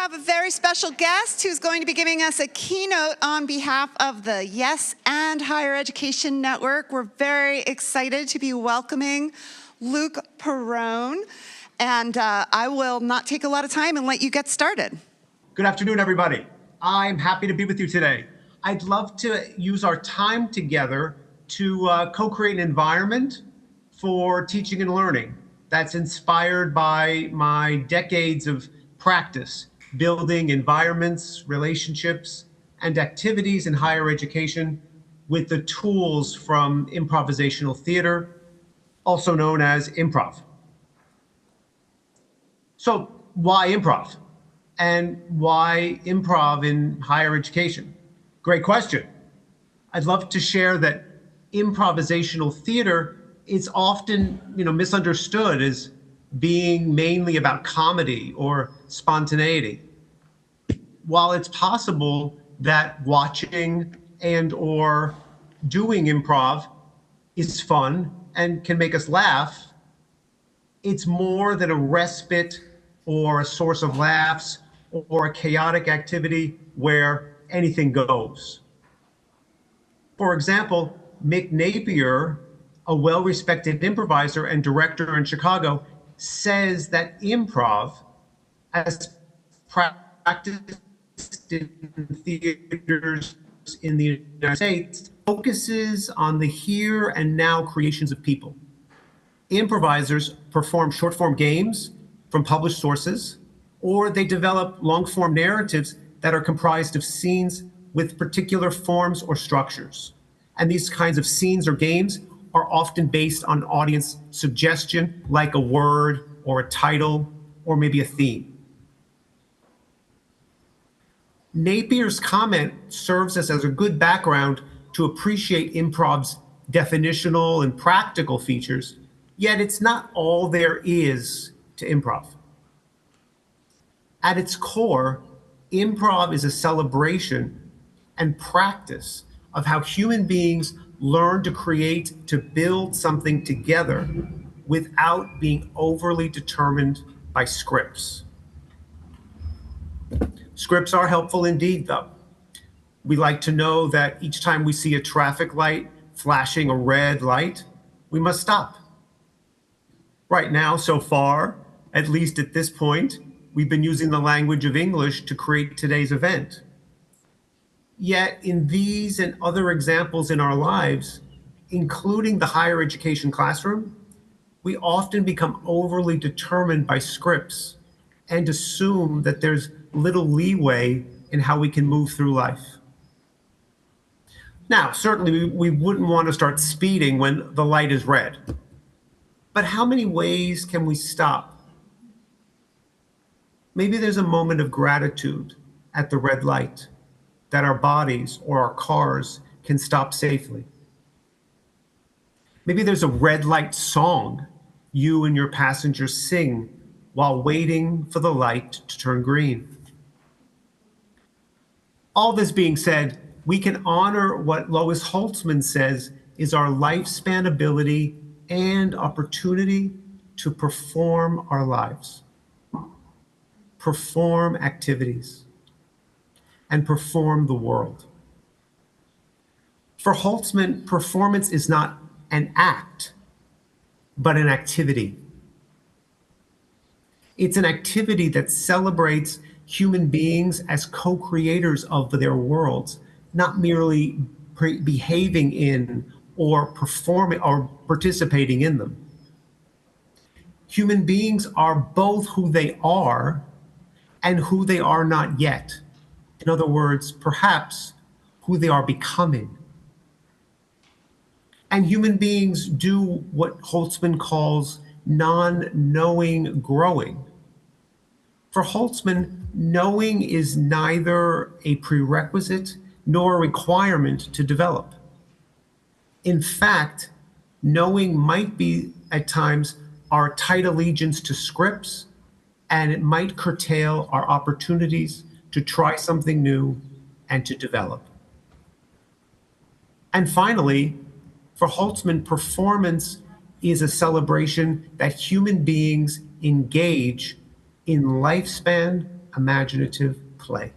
have a very special guest who's going to be giving us a keynote on behalf of the Yes and Higher Education Network. We're very excited to be welcoming Luke Perone, and I will not take a lot of time and let you get started. Good afternoon, everybody. I'm happy to be with you today. I'd love to use our time together to co-create an environment for teaching and learning that's inspired by my decades of practice, building environments, relationships, and activities in higher education with the tools from improvisational theater, also known as improv. So why improv? And why improv in higher education? Great question. I'd love to share that improvisational theater is often, misunderstood as being mainly about comedy or spontaneity. While it's possible that watching and or doing improv is fun and can make us laugh, it's more than a respite or a source of laughs or a chaotic activity where anything goes. For example, Mick Napier, a well-respected improviser and director in Chicago, says that improv, as practiced in theaters in the United States, focuses on the here and now creations of people. Improvisers perform short-form games from published sources, or they develop long-form narratives that are comprised of scenes with particular forms or structures. And these kinds of scenes or games are often based on audience suggestion, like a word or a title, or maybe a theme. Napier's comment serves us as a good background to appreciate improv's definitional and practical features, yet it's not all there is to improv. At its core, improv is a celebration and practice of how human beings learn to create, to build something together without being overly determined by scripts. Scripts are helpful indeed, though. We like to know that each time we see a traffic light flashing a red light, we must stop. Right now, so far, at least at this point, we've been using the language of English to create today's event. Yet in these and other examples in our lives, including the higher education classroom, we often become overly determined by scripts and assume that there's little leeway in how we can move through life. Now, certainly we wouldn't want to start speeding when the light is red. But how many ways can we stop? Maybe there's a moment of gratitude at the red light, that our bodies or our cars can stop safely. Maybe there's a red light song you and your passengers sing while waiting for the light to turn green. All this being said, we can honor what Lois Holtzman says is our lifespan ability and opportunity to perform our lives, perform activities, and perform the world. For Holtzman, performance is not an act, but an activity. It's an activity that celebrates human beings as co-creators of their worlds, not merely behaving in or performing or participating in them. Human beings are both who they are and who they are not yet. In other words, perhaps who they are becoming. And human beings do what Holtzman calls non-knowing growing. For Holtzman, knowing is neither a prerequisite nor a requirement to develop. In fact, knowing might be at times our tight allegiance to scripts, and it might curtail our opportunities to try something new and to develop. And finally, for Holtzman, performance is a celebration that human beings engage in lifespan imaginative play.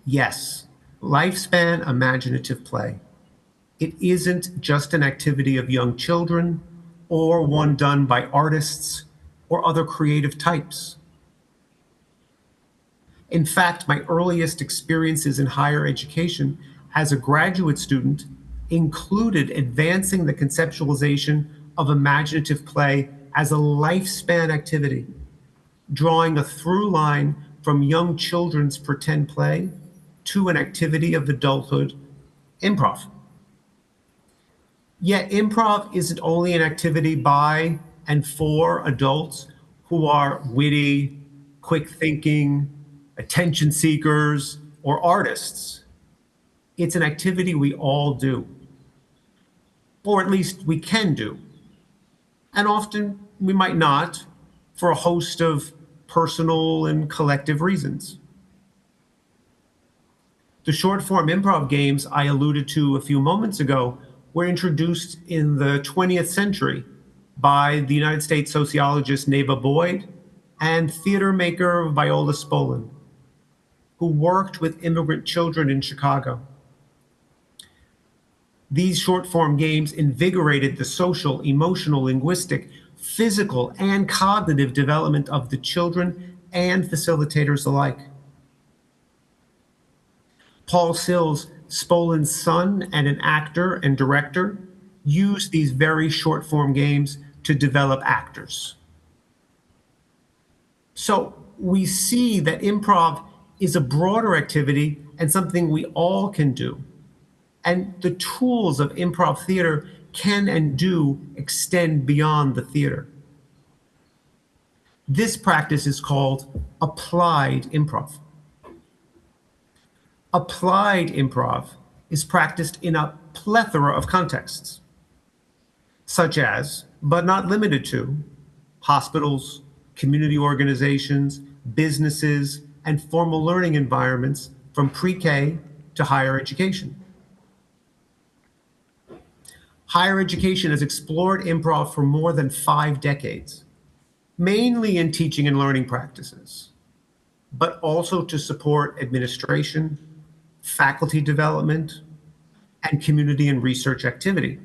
Yes, lifespan imaginative play. It isn't just an activity of young children or one done by artists or other creative types. In fact, my earliest experiences in higher education as a graduate student included advancing the conceptualization of imaginative play as a lifespan activity, drawing a through line from young children's pretend play to an activity of adulthood, improv. Yet improv isn't only an activity by and for adults who are witty, quick thinking, attention seekers, or artists. It's an activity we all do, or at least we can do. And often we might not for a host of personal and collective reasons. The short form improv games I alluded to a few moments ago were introduced in the 20th century by the United States sociologist Neva Boyd and theater maker Viola Spolin, who worked with immigrant children in Chicago. These short form games invigorated the social, emotional, linguistic, physical, and cognitive development of the children and facilitators alike. Paul Sills, Spolin's son and an actor and director, used these very short form games to develop actors. So we see that improv is a broader activity and something we all can do. And the tools of improv theater can and do extend beyond the theater. This practice is called applied improv. Applied improv is practiced in a plethora of contexts, such as, but not limited to, hospitals, community organizations, businesses, and formal learning environments from pre-K to higher education. Higher education has explored improv for more than 5 decades, mainly in teaching and learning practices, but also to support administration, faculty development, and community and research activity.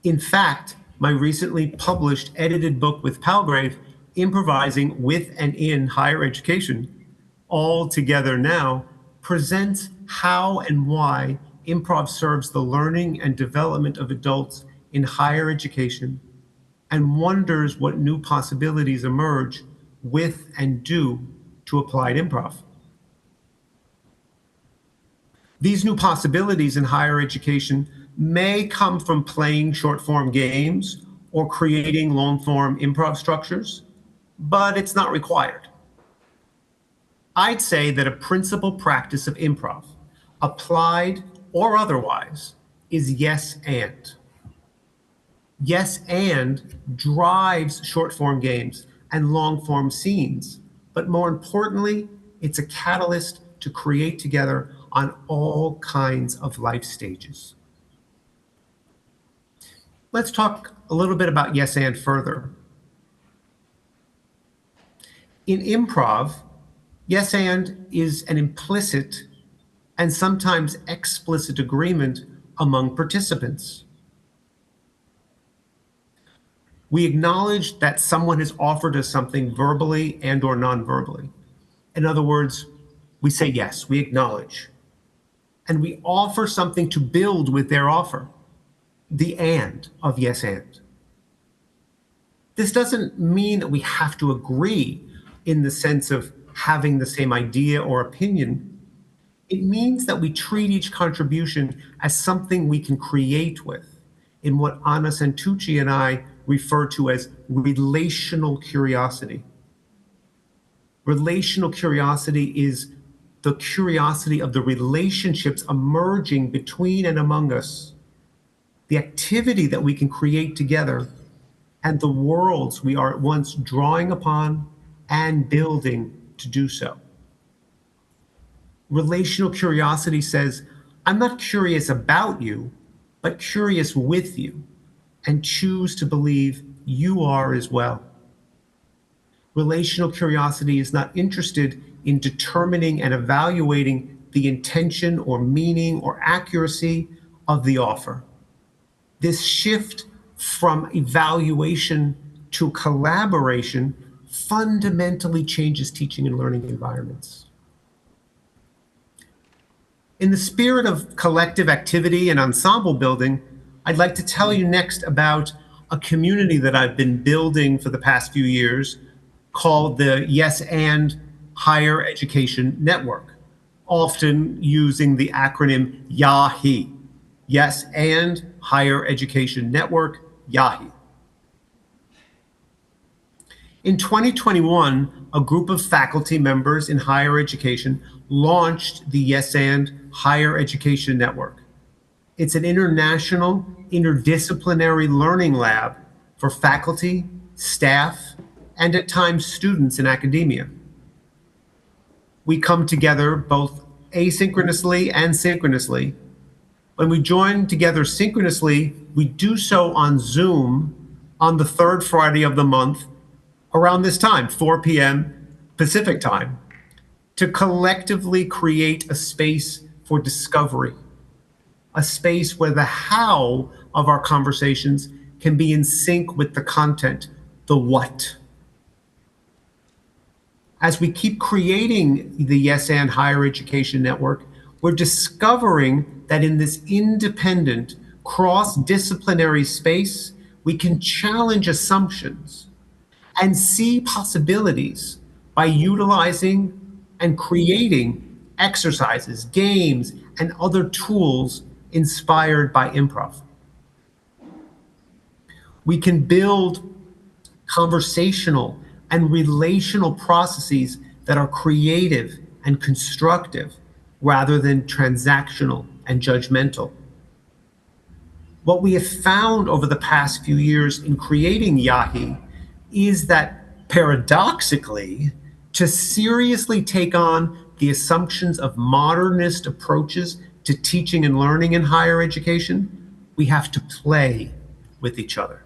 In fact, my recently published edited book with Palgrave, Improvising with and in Higher Education, all together now, presents how and why improv serves the learning and development of adults in higher education and wonders what new possibilities emerge with and due to applied improv. These new possibilities in higher education may come from playing short-form games or creating long-form improv structures, but it's not required. I'd say that a principal practice of improv, applied or otherwise, is yes and. Yes and drives short-form games and long-form scenes, but more importantly, it's a catalyst to create together on all kinds of life stages. Let's talk a little bit about yes and further. In improv, yes and is an implicit and sometimes explicit agreement among participants. We acknowledge that someone has offered us something verbally and or non-verbally. In other words, we say yes, we acknowledge. And we offer something to build with their offer, the and of yes and. This doesn't mean that we have to agree in the sense of having the same idea or opinion. It means that we treat each contribution as something we can create with, in what Anna Santucci and I refer to as relational curiosity. Relational curiosity is the curiosity of the relationships emerging between and among us, the activity that we can create together, and the worlds we are at once drawing upon and building to do so. Relational curiosity says, I'm not curious about you, but curious with you, and choose to believe you are as well. Relational curiosity is not interested in determining and evaluating the intention or meaning or accuracy of the offer. This shift from evaluation to collaboration fundamentally changes teaching and learning environments. In the spirit of collective activity and ensemble building, I'd like to tell you next about a community that I've been building for the past few years called the Yes and Higher Education Network, often using the acronym YAHE. Yes and Higher Education Network, YAHE. In 2021, a group of faculty members in higher education launched the Yes and Higher Education Network. It's an international, interdisciplinary learning lab for faculty, staff, and at times students in academia. We come together both asynchronously and synchronously. When we join together synchronously, we do so on Zoom on the third Friday of the month around this time, 4 p.m. Pacific time, to collectively create a space for discovery, a space where the how of our conversations can be in sync with the content, the what. As we keep creating the Yes and Higher Education Network, we're discovering that in this independent, cross-disciplinary space, we can challenge assumptions and see possibilities by utilizing and creating exercises, games, and other tools inspired by improv. We can build conversational and relational processes that are creative and constructive rather than transactional and judgmental. What we have found over the past few years in creating YAHE is that paradoxically, to seriously take on the assumptions of modernist approaches to teaching and learning in higher education, we have to play with each other.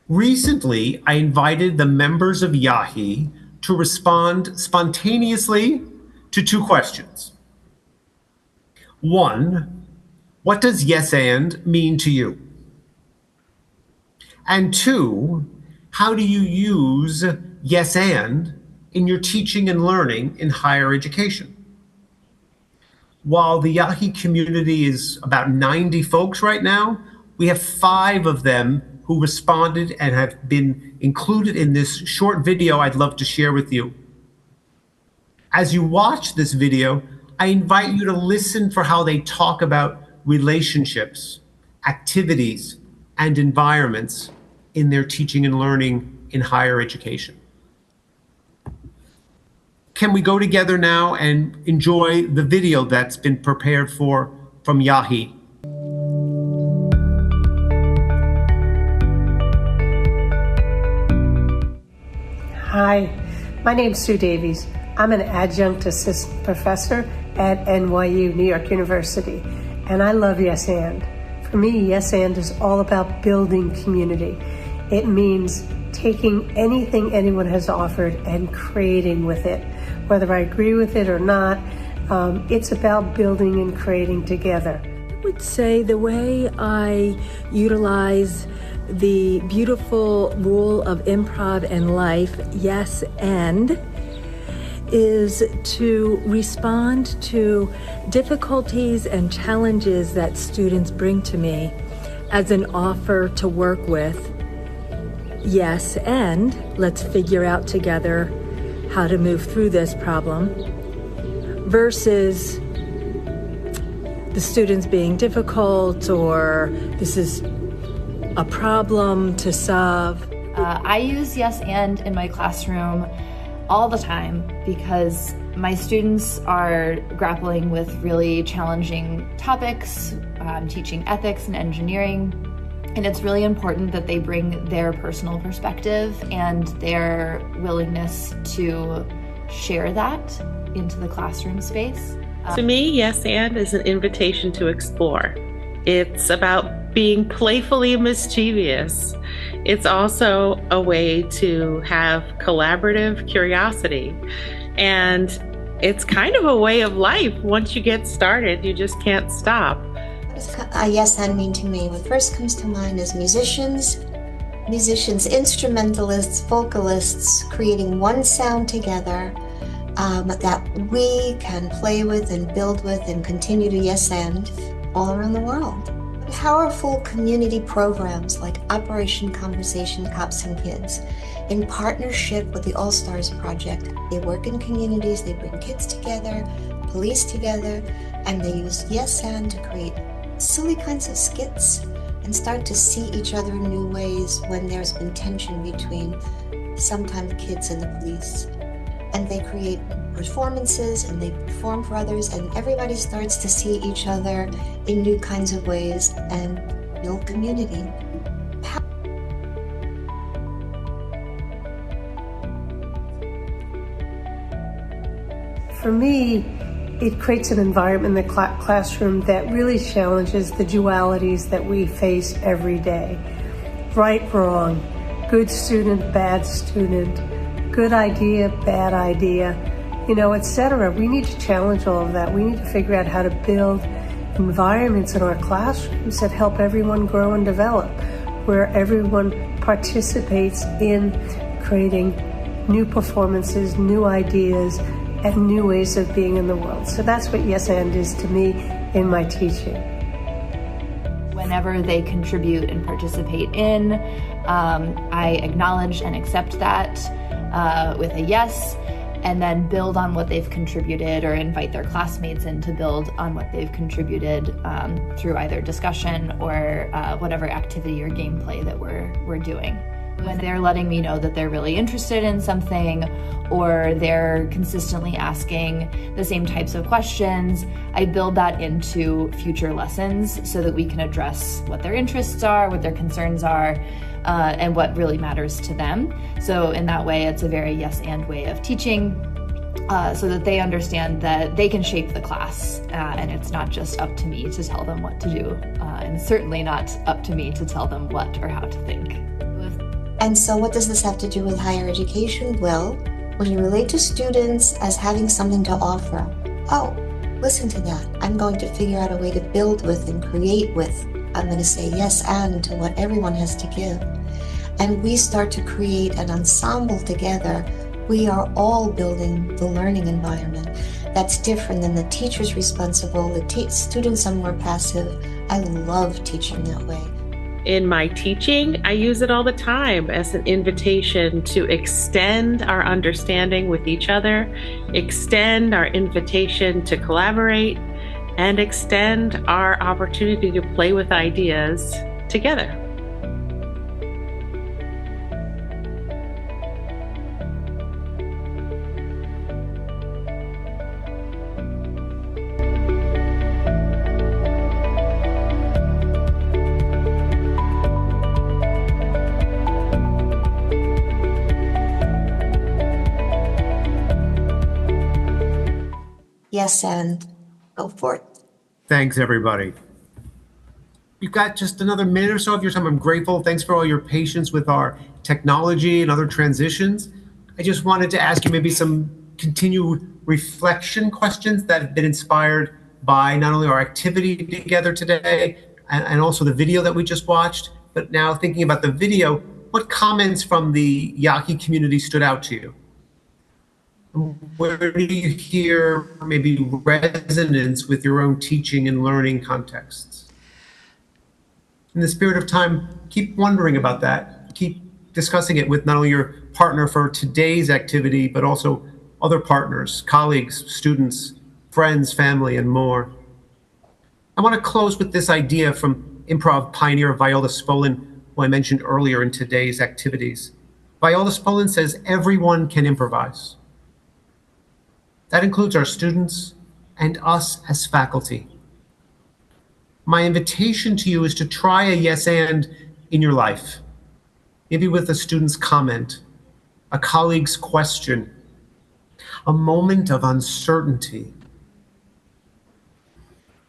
Recently, I invited the members of YAHE to respond spontaneously to two questions. One, what does yes and mean to you? And two, how do you use yes and in your teaching and learning in higher education? While the YAHE community is about 90 folks right now, we have 5 of them who responded and have been included in this short video I'd love to share with you. As you watch this video, I invite you to listen for how they talk about relationships, activities, and environments in their teaching and learning in higher education. Can we go together now and enjoy the video that's been prepared from YAHE? Hi, my name's Sue Davies. I'm an adjunct assistant professor at NYU, New York University, and I love Yes and. For me, Yes and is all about building community. It means taking anything anyone has offered and creating with it. Whether I agree with it or not, it's about building and creating together. I would say the way I utilize the beautiful rule of improv and life, yes and, is to respond to difficulties and challenges that students bring to me as an offer to work with. Yes, and let's figure out together how to move through this problem, versus the students being difficult or this is a problem to solve. I use yes and in my classroom all the time because my students are grappling with really challenging topics, teaching ethics and engineering, and it's really important that they bring their personal perspective and their willingness to share that into the classroom space. To me, yes and is an invitation to explore. It's about being playfully mischievous. It's also a way to have collaborative curiosity. And it's kind of a way of life. Once you get started, you just can't stop. What does a yes and mean to me? What first comes to mind is musicians, instrumentalists, vocalists, creating one sound together that we can play with and build with and continue to yes and all around the world. Powerful community programs like Operation Conversation Cops and Kids, in partnership with the All Stars Project. They work in communities, they bring kids together, police together, and they use yes and to create silly kinds of skits and start to see each other in new ways when there's been tension between sometimes kids and the police. And they create performances and they perform for others, and everybody starts to see each other in new kinds of ways and build community. For me, it creates an environment in the classroom that really challenges the dualities that we face every day. Right, wrong, good student, bad student, good idea, bad idea, etc. We need to challenge all of that. We need to figure out how to build environments in our classrooms that help everyone grow and develop, where everyone participates in creating new performances, new ideas, and new ways of being in the world. So that's what yes and is to me in my teaching. Whenever they contribute and participate in, I acknowledge and accept that with a yes, and then build on what they've contributed or invite their classmates in to build on what they've contributed through either discussion or whatever activity or gameplay that we're doing. When they're letting me know that they're really interested in something, or they're consistently asking the same types of questions, I build that into future lessons so that we can address what their interests are, what their concerns are, and what really matters to them. So in that way, it's a very yes and way of teaching, so that they understand that they can shape the class, and it's not just up to me to tell them what to do, and certainly not up to me to tell them what or how to think. And so what does this have to do with higher education? Well, when you relate to students as having something to offer, oh, listen to that. I'm going to figure out a way to build with and create with. I'm going to say yes and to what everyone has to give. And we start to create an ensemble together. We are all building the learning environment that's different than the teacher's responsible, the students are more passive. I love teaching that way. In my teaching, I use it all the time as an invitation to extend our understanding with each other, extend our invitation to collaborate, and extend our opportunity to play with ideas together. Yes, and go for it. Thanks, everybody. We've got just another minute or so of your time. I'm grateful. Thanks for all your patience with our technology and other transitions. I just wanted to ask you maybe some continued reflection questions that have been inspired by not only our activity together today and also the video that we just watched, but now thinking about the video, what comments from the YAHE community stood out to you? Where do you hear maybe resonance with your own teaching and learning contexts? In the spirit of time, keep wondering about that. Keep discussing it with not only your partner for today's activity, but also other partners, colleagues, students, friends, family, and more. I want to close with this idea from improv pioneer Viola Spolin, who I mentioned earlier in today's activities. Viola Spolin says everyone can improvise. That includes our students and us as faculty. My invitation to you is to try a yes and in your life, maybe with a student's comment, a colleague's question, a moment of uncertainty.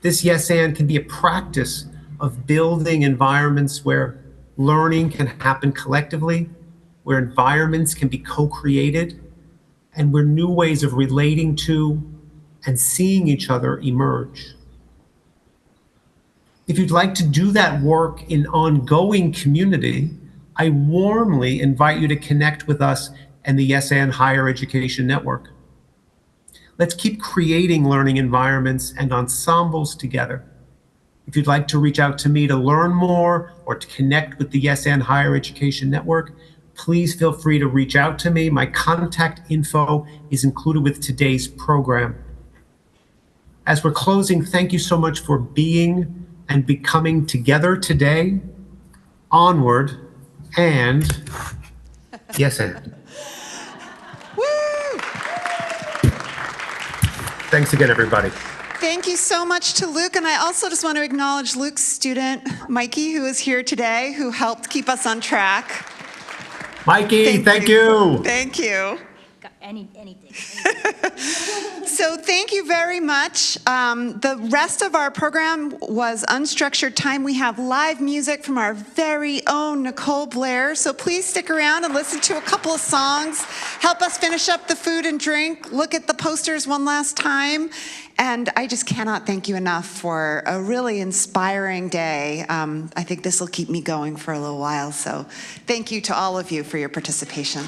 This yes and can be a practice of building environments where learning can happen collectively, where environments can be co-created, and where new ways of relating to and seeing each other emerge. If you'd like to do that work in ongoing community, I warmly invite you to connect with us and the Yes and Higher Education Network. Let's keep creating learning environments and ensembles together. If you'd like to reach out to me to learn more or to connect with the Yes and Higher Education Network, please feel free to reach out to me. My contact info is included with today's program. As we're closing, thank you so much for being and becoming together today. Onward and yes and. Woo! Thanks again, everybody. Thank you so much to Luke, and I also just want to acknowledge Luke's student, Mikey, who is here today, who helped keep us on track. Mikey, thank you. Thank you. Anything. So thank you very much. The rest of our program was unstructured time. We have live music from our very own Nicole Blair. So please stick around and listen to a couple of songs. Help us finish up the food and drink. Look at the posters one last time. And I just cannot thank you enough for a really inspiring day. I think this will keep me going for a little while. So thank you to all of you for your participation.